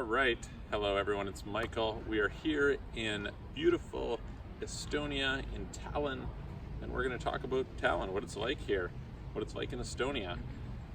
right, hello everyone, it's Michael. We are here in beautiful Estonia in Tallinn, and we're going to talk about Tallinn, what it's like here, what it's like in Estonia.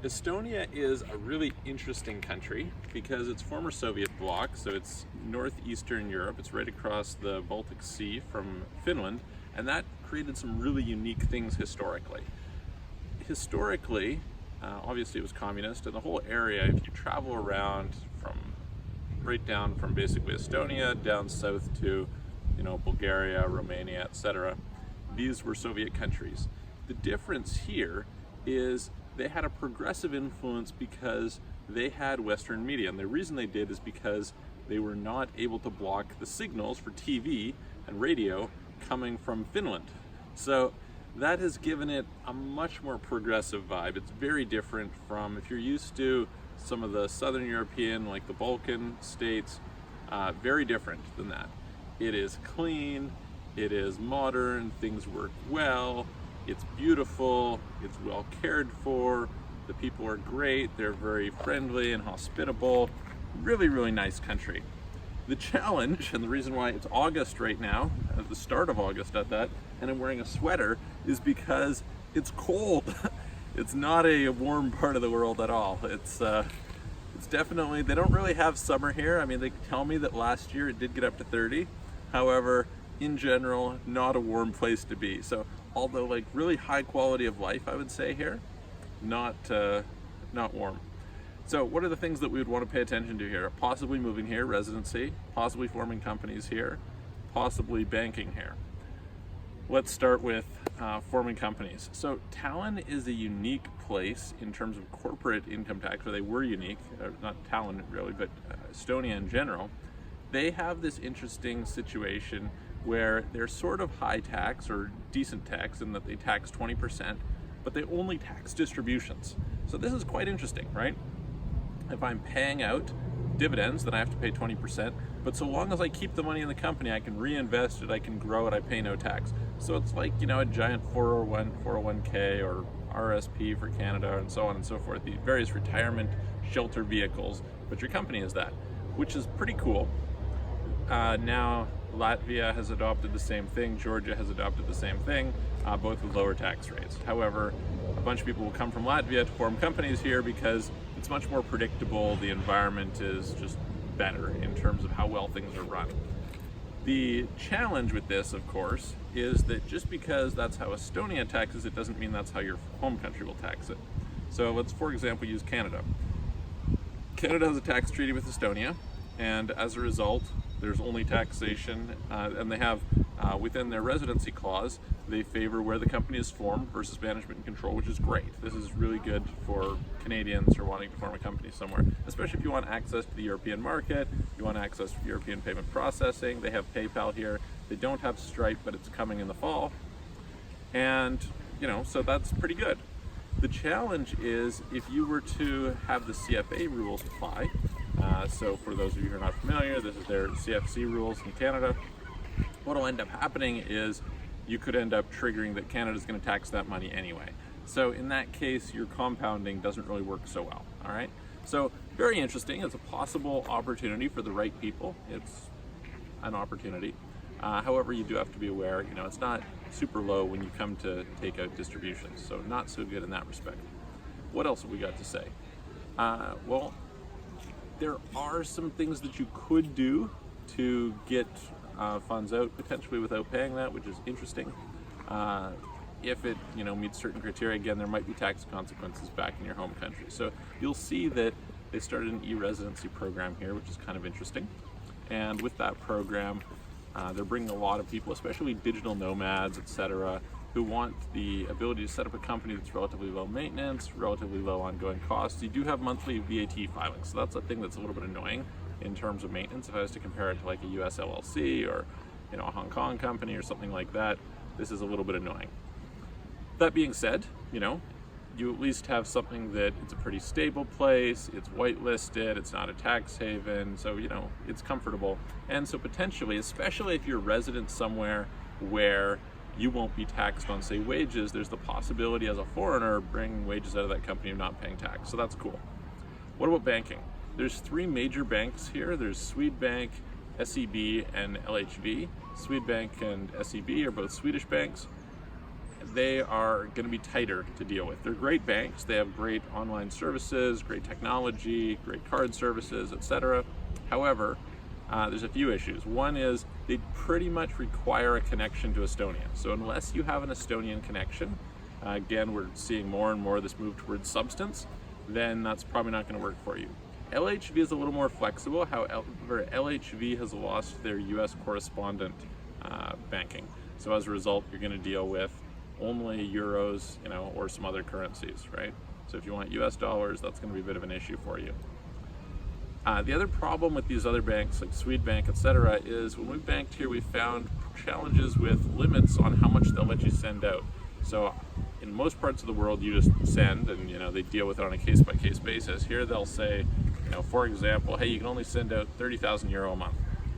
Estonia is a really interesting country because it's former Soviet bloc, so it's northeastern Europe. It's right across the Baltic Sea from Finland, and that created some really unique things historically. Obviously it was communist, and the whole area, if you travel around right down from basically Estonia down south to Bulgaria, Romania, etc., these were Soviet countries. The difference here is they had a progressive influence because they had Western media, and the reason they did is because they were not able to block the signals for TV and radio coming from Finland. So that has given it a much more progressive vibe. It's very different from, if you're used to some of the Southern European, like the Balkan states, very different than that. It is clean, it is modern, things work well, it's beautiful, it's well cared for, the people are great, they're very friendly and hospitable. Really, really nice country. The challenge, and the reason why it's August right now, at the start of August at that, and I'm wearing a sweater, is because it's cold. It's not a warm part of the world at all. It's definitely, they don't really have summer here. I mean, they tell me that last year it did get up to 30. However, in general, not a warm place to be. So, although like really high quality of life, I would say here, not warm. So what are the things that we would want to pay attention to here? Possibly moving here, residency, possibly forming companies here, possibly banking here. Let's start with forming companies. So Tallinn is a unique place in terms of corporate income tax, or they were unique, not Tallinn really, but Estonia in general. They have this interesting situation where they're sort of high tax or decent tax in that they tax 20%, but they only tax distributions. So this is quite interesting, right? If I'm paying out dividends, then I have to pay 20%, but so long as I keep the money in the company, I can reinvest it, I can grow it, I pay no tax. So it's like, a giant 401k or RSP for Canada and so on and so forth, the various retirement shelter vehicles, but your company is that, which is pretty cool. Now Latvia has adopted the same thing, Georgia has adopted the same thing, both with lower tax rates. However, a bunch of people will come from Latvia to form companies here because it's much more predictable, the environment is just better in terms of how well things are run. The challenge with this, of course, is that just because that's how Estonia taxes it doesn't mean that's how your home country will tax it. So let's, for example, use Canada. Canada has a tax treaty with Estonia, and as a result, there's only taxation, and they have, within their residency clause, they favor where the company is formed versus management and control, which is great. This is really good for Canadians who are wanting to form a company somewhere, especially if you want access to the European market, you want access to European payment processing. They have PayPal here. They don't have Stripe, but it's coming in the fall. And, so that's pretty good. The challenge is if you were to have the CFA rules apply, so for those of you who are not familiar, this is their CFC rules in Canada. What will end up happening is you could end up triggering that Canada's going to tax that money anyway. So in that case, your compounding doesn't really work so well, all right? So very interesting. It's a possible opportunity for the right people. It's an opportunity. However, you do have to be aware, it's not super low when you come to take out distributions, so not so good in that respect. What else have we got to say? Well, there are some things that you could do to get funds out potentially without paying that, which is interesting. If it meets certain criteria, again, there might be tax consequences back in your home country. So you'll see that they started an e-residency program here, which is kind of interesting. And with that program, they're bringing a lot of people, especially digital nomads, etc., who want the ability to set up a company that's relatively low maintenance, relatively low ongoing costs. You do have monthly VAT filings, so that's a thing that's a little bit annoying in terms of maintenance. If I was to compare it to like a US LLC or a Hong Kong company or something like that, this is a little bit annoying. That being said, you at least have something that it's a pretty stable place, it's whitelisted, it's not a tax haven, so it's comfortable. And so potentially, especially if you're resident somewhere where you won't be taxed on, say, wages, there's the possibility as a foreigner bringing wages out of that company of not paying tax. So that's cool. What about banking? There's three major banks here. There's Swedbank, SEB, and LHV. Swedbank and SEB are both Swedish banks. They are going to be tighter to deal with. They're great banks. They have great online services, great technology, great card services, etc. However, there's a few issues. One is they pretty much require a connection to Estonia. So unless you have an Estonian connection, again, we're seeing more and more this move towards substance, then that's probably not going to work for you. LHV is a little more flexible. However, LHV has lost their US correspondent banking. So as a result, you're going to deal with only euros, or some other currencies, right? So if you want US dollars, that's going to be a bit of an issue for you. The other problem with these other banks like Swedbank, etc., is when we've banked here, we found challenges with limits on how much they'll let you send out. So in most parts of the world, you just send, and they deal with it on a case-by-case basis. Here they'll say, for example, hey, you can only send out 30,000 euro a month.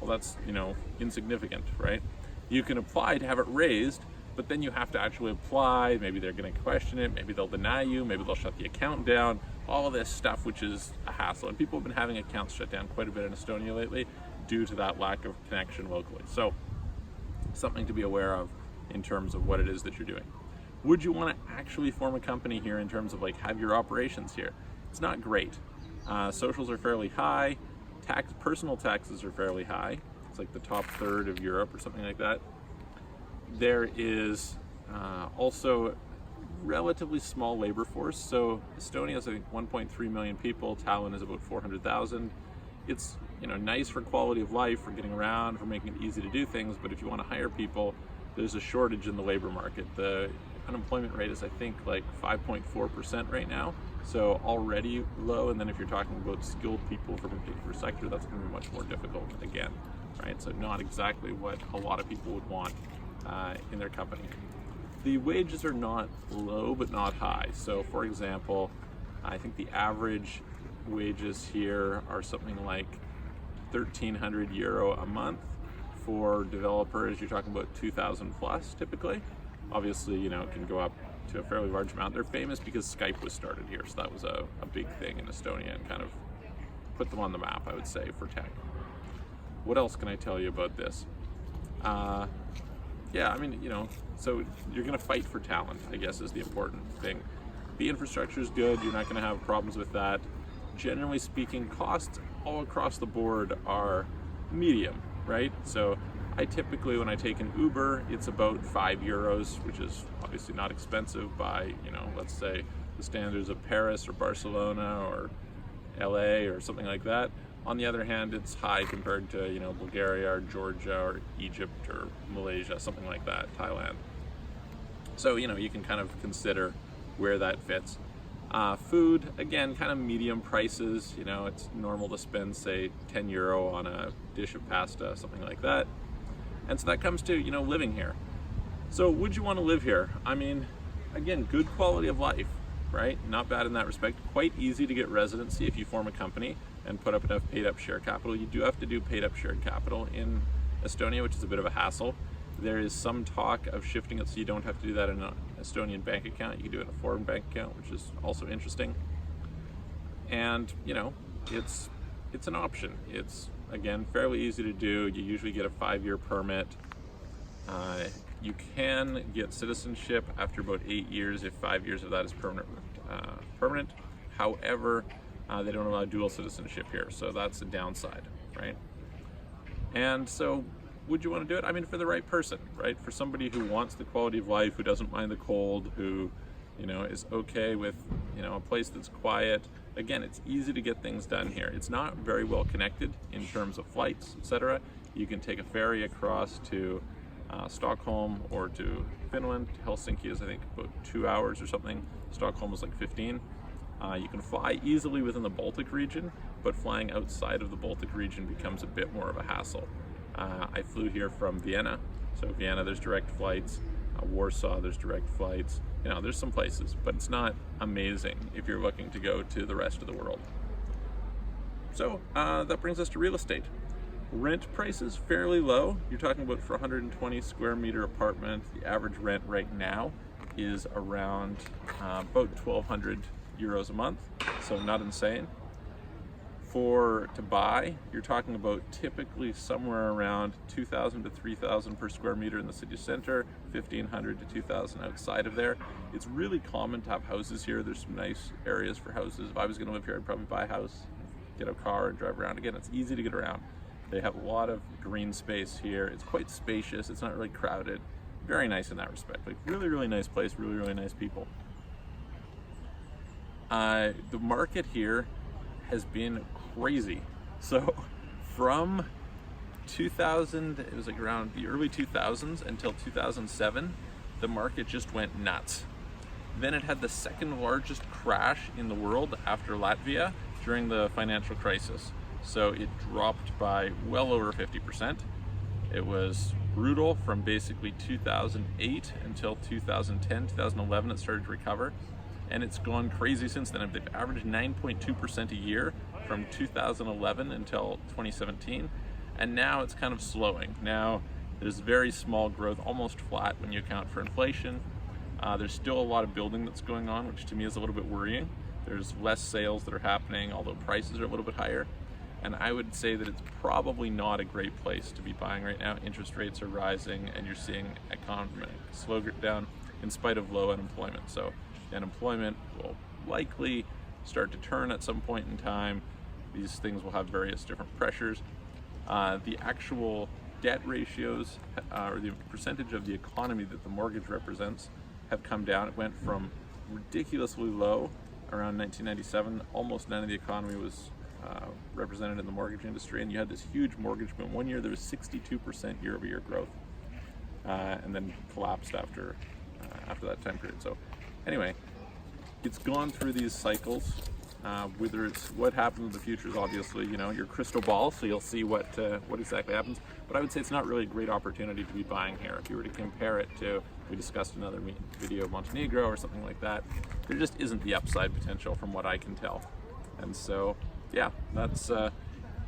Well, that's insignificant, right? You can apply to have it raised, but then you have to actually apply. Maybe they're going to question it, maybe they'll deny you, maybe they'll shut the account down, all of this stuff, which is a hassle. And people have been having accounts shut down quite a bit in Estonia lately due to that lack of connection locally. So something to be aware of in terms of what it is that you're doing. Would you want to actually form a company here in terms of have your operations here? It's not great. Socials are fairly high. Personal taxes are fairly high. It's like the top third of Europe or something like that. There is also relatively small labor force. So Estonia is, I think, 1.3 million people. Tallinn is about 400,000. It's nice for quality of life, for getting around, for making it easy to do things. But if you want to hire people, there's a shortage in the labor market. The unemployment rate is, I think, like 5.4% right now. So already low. And then if you're talking about skilled people from a particular sector, that's going to be much more difficult again, right? So not exactly what a lot of people would want in their company. The wages are not low, but not high. So for example, I think the average wages here are something like 1,300 euro a month. For developers, you're talking about 2,000 plus typically. Obviously, it can go up to a fairly large amount. They're famous because Skype was started here, so that was a big thing in Estonia and kind of put them on the map, I would say, for tech. What else can I tell you about this? Yeah, so you're going to fight for talent, I guess, is the important thing. The infrastructure is good. You're not going to have problems with that. Generally speaking, costs all across the board are medium, right? So I typically, when I take an Uber, it's about 5 euros, which is obviously not expensive by, let's say the standards of Paris or Barcelona or LA or something like that. On the other hand, it's high compared to, Bulgaria or Georgia or Egypt or Malaysia, something like that, Thailand. So, you can kind of consider where that fits. Food, again, kind of medium prices. It's normal to spend, say, 10 euro on a dish of pasta, something like that. And so that comes to, living here. So would you want to live here? Again, good quality of life, right? Not bad in that respect. Quite easy to get residency if you form a company and put up enough paid up share capital. You do have to do paid up shared capital in Estonia, which is a bit of a hassle. There is some talk of shifting it so you don't have to do that in an Estonian bank account. You can do it in a foreign bank account, which is also interesting. And, it's an option. It's, again, fairly easy to do. You usually get a 5-year permit. You can get citizenship after about 8 years if 5 years of that is permanent. However, they don't allow dual citizenship here, so that's a downside, right? And so, would you want to do it? For the right person, right? For somebody who wants the quality of life, who doesn't mind the cold, who, is okay with, a place that's quiet. Again, it's easy to get things done here. It's not very well connected in terms of flights, etc. You can take a ferry across to Stockholm or to Finland. Helsinki is, I think, about 2 hours or something. Stockholm is like 15. You can fly easily within the Baltic region, but flying outside of the Baltic region becomes a bit more of a hassle. I flew here from Vienna. So Vienna, there's direct flights. Warsaw, there's direct flights. There's some places, but it's not amazing if you're looking to go to the rest of the world. So that brings us to real estate. Rent prices, fairly low. You're talking about for 120 square meter apartment, the average rent right now is around about 1,200 euros a month, so not insane. To buy, you're talking about typically somewhere around 2,000 to 3,000 per square meter in the city center, 1,500 to 2,000 outside of there. It's really common to have houses here. There's some nice areas for houses. If I was going to live here, I'd probably buy a house, get a car, and drive around. Again, it's easy to get around. They have a lot of green space here. It's quite spacious. It's not really crowded. Very nice in that respect. Like really, really nice place. Really, really nice people. The market here has been crazy. So from 2000, it was like around the early 2000s until 2007, the market just went nuts. Then it had the second largest crash in the world after Latvia during the financial crisis. So it dropped by well over 50%. It was brutal from basically 2008 until 2010, 2011, it started to recover. And it's gone crazy since then. They've averaged 9.2% a year from 2011 until 2017. And now it's kind of slowing. Now there's very small growth, almost flat when you account for inflation. There's still a lot of building that's going on, which to me is a little bit worrying. There's less sales that are happening, although prices are a little bit higher. And I would say that it's probably not a great place to be buying right now. Interest rates are rising and you're seeing economy slow down in spite of low unemployment. So unemployment will likely start to turn at some point in time. These things will have various different pressures. The actual debt ratios, or the percentage of the economy that the mortgage represents, have come down. It went from ridiculously low around 1997. Almost none of the economy was represented in the mortgage industry, and you had this huge mortgage boom. One year there was 62% year-over-year growth, and then collapsed after that time period. So anyway, it's gone through these cycles. Whether it's what happens in the future is obviously, your crystal ball, so you'll see what exactly happens. But I would say it's not really a great opportunity to be buying here. If you were to compare it to, we discussed another video of Montenegro or something like that, there just isn't the upside potential from what I can tell. And so, yeah, that's,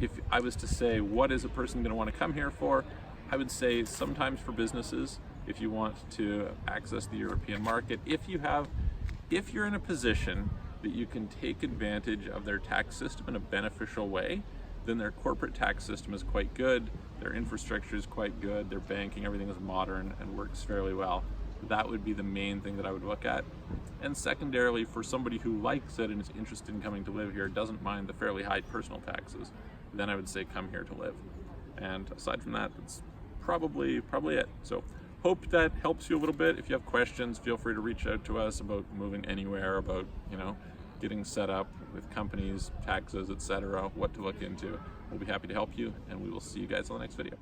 if I was to say, what is a person going to want to come here for? I would say sometimes for businesses, if you want to access the European market, if you're in a position that you can take advantage of their tax system in a beneficial way, then their corporate tax system is quite good, their infrastructure is quite good, their banking, everything is modern and works fairly well. That would be the main thing that I would look at. And secondarily, for somebody who likes it and is interested in coming to live here, doesn't mind the fairly high personal taxes, then I would say come here to live. And aside from that, that's probably it. So hope that helps you a little bit. If you have questions, feel free to reach out to us about moving anywhere, about, getting set up with companies, taxes, etc., what to look into. We'll be happy to help you, and we will see you guys on the next video.